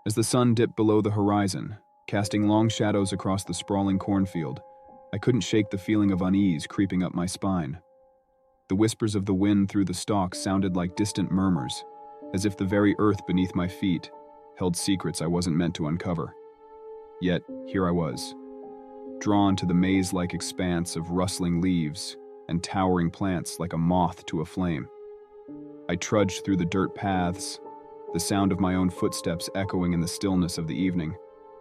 As the sun dipped below the horizon, casting long shadows across the sprawling cornfield, I couldn't shake the feeling of unease creeping up my spine. The whispers of the wind through the stalks sounded like distant murmurs, as if the very earth beneath my feet held secrets I wasn't meant to uncover. Yet, here I was, drawn to the maze-like expanse of rustling leaves and towering plants like a moth to a flame. I trudged through the dirt paths, the sound of my own footsteps echoing in the stillness of the evening.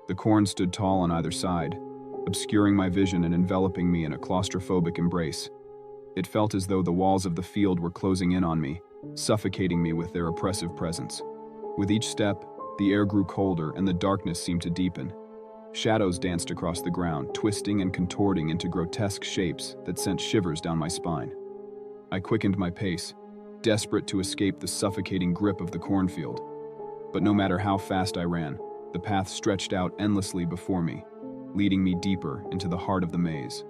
The corn stood tall on either side, obscuring my vision and enveloping me in a claustrophobic embrace. It felt as though the walls of the field were closing in on me, suffocating me with their oppressive presence. With each step, the air grew colder and the darkness seemed to deepen. Shadows danced across the ground, twisting and contorting into grotesque shapes that sent shivers down my spine. I quickened my pace, desperate to escape the suffocating grip of the cornfield. But no matter how fast I ran, the path stretched out endlessly before me, leading me deeper into the heart of the maze.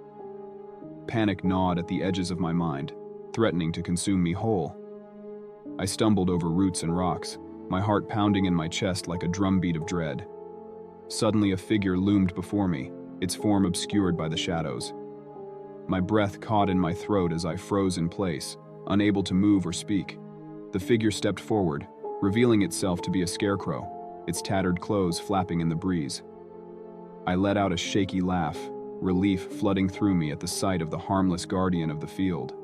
Panic gnawed at the edges of my mind, threatening to consume me whole. I stumbled over roots and rocks, my heart pounding in my chest like a drumbeat of dread. Suddenly a figure loomed before me, its form obscured by the shadows. My breath caught in my throat as I froze in place, unable to move or speak. The figure stepped forward, revealing itself to be a scarecrow, its tattered clothes flapping in the breeze. I let out a shaky laugh, relief flooding through me at the sight of the harmless guardian of the field.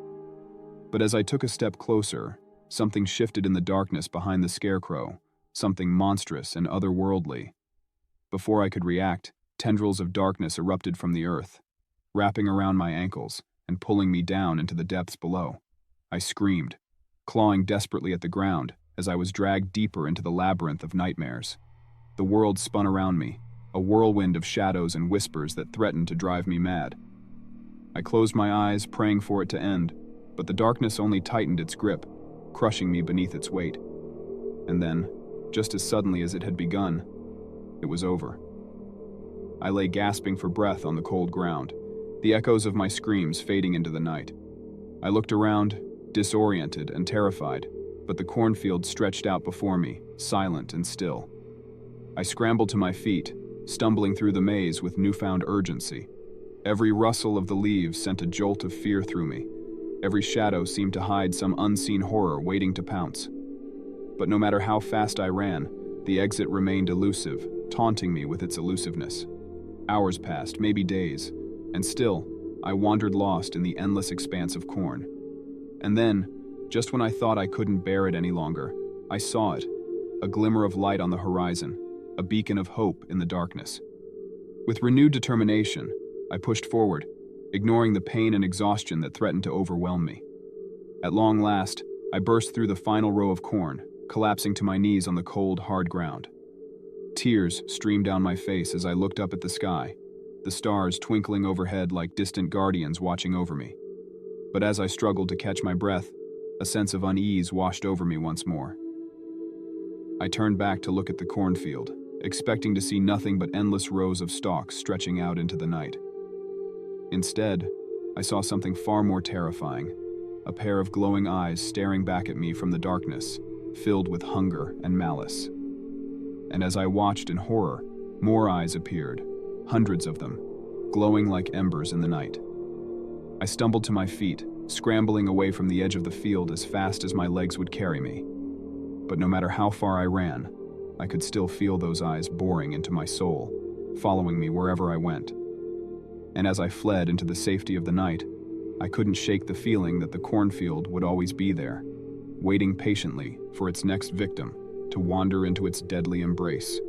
But as I took a step closer, something shifted in the darkness behind the scarecrow, something monstrous and otherworldly. Before I could react, tendrils of darkness erupted from the earth, wrapping around my ankles and pulling me down into the depths below. I screamed, clawing desperately at the ground as I was dragged deeper into the labyrinth of nightmares. The world spun around me, a whirlwind of shadows and whispers that threatened to drive me mad. I closed my eyes, praying for it to end, but the darkness only tightened its grip, crushing me beneath its weight. And then, just as suddenly as it had begun, it was over. I lay gasping for breath on the cold ground, the echoes of my screams fading into the night. I looked around, disoriented and terrified, but the cornfield stretched out before me, silent and still. I scrambled to my feet, stumbling through the maze with newfound urgency. Every rustle of the leaves sent a jolt of fear through me. Every shadow seemed to hide some unseen horror waiting to pounce. But no matter how fast I ran, the exit remained elusive, taunting me with its elusiveness. Hours passed, maybe days, and still, I wandered lost in the endless expanse of corn. And then, just when I thought I couldn't bear it any longer, I saw it, a glimmer of light on the horizon, a beacon of hope in the darkness. With renewed determination, I pushed forward, ignoring the pain and exhaustion that threatened to overwhelm me. At long last, I burst through the final row of corn, collapsing to my knees on the cold, hard ground. Tears streamed down my face as I looked up at the sky, the stars twinkling overhead like distant guardians watching over me. But as I struggled to catch my breath, a sense of unease washed over me once more. I turned back to look at the cornfield, expecting to see nothing but endless rows of stalks stretching out into the night. Instead, I saw something far more terrifying, a pair of glowing eyes staring back at me from the darkness, filled with hunger and malice. And as I watched in horror, more eyes appeared, hundreds of them, glowing like embers in the night. I stumbled to my feet, scrambling away from the edge of the field as fast as my legs would carry me. But no matter how far I ran, I could still feel those eyes boring into my soul, following me wherever I went. And as I fled into the safety of the night, I couldn't shake the feeling that the cornfield would always be there, waiting patiently for its next victim to wander into its deadly embrace.